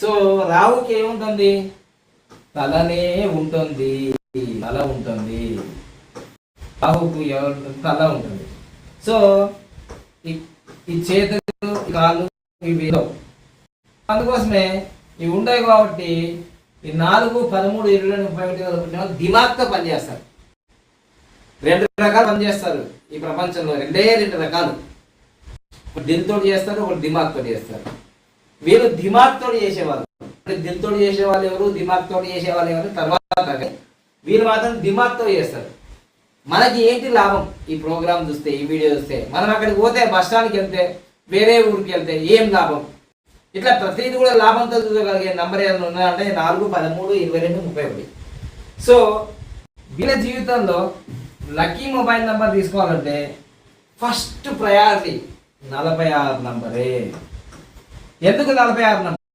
So రావుకి ఏముంటుంది? తలనే ఉంటుంది, తల ఉంటుంది. రాహుకు తల ఉంటుంది. సో ఈ చేతులు, కాళ్ళు ఇవి అందుకోసమే ఇవి ఉంటాయి కాబట్టి ఈ 4, 13, 20, 31 దిమాగ్తో పనిచేస్తారు. 2 రకాలు పనిచేస్తారు ఈ ప్రపంచంలో. 2 రకాలు. ఒకటి దిల్తో చేస్తారు, ఒకటి దిమాగ్తో చేస్తారు. వీళ్ళు దిమాగ్తో చేసేవాళ్ళు. దిల్తో చేసేవాళ్ళు ఎవరు, దిమాగ్తో చేసేవాళ్ళు ఎవరు తర్వాత. వీళ్ళు మాత్రం దిమాగ్తో చేస్తారు. మనకి ఏంటి లాభం ఈ ప్రోగ్రామ్ చూస్తే, ఈ వీడియో చూస్తే? మనం అక్కడికి పోతే, బస్ స్టాండ్కి వెళ్తే, వేరే ఊరికి వెళ్తే ఏం లాభం? ఇట్లా ప్రతిదీ కూడా లాభంతో చూడగలిగే నంబర్ ఏదైనా ఉన్నాయంటే 4, 13, 22, 31. సో వీళ్ళ జీవితంలో లక్కీ మొబైల్ నెంబర్ తీసుకోవాలంటే ఫస్ట్ ప్రయారిటీ 46 నంబరే. ఎందుకు 46 నంబర్?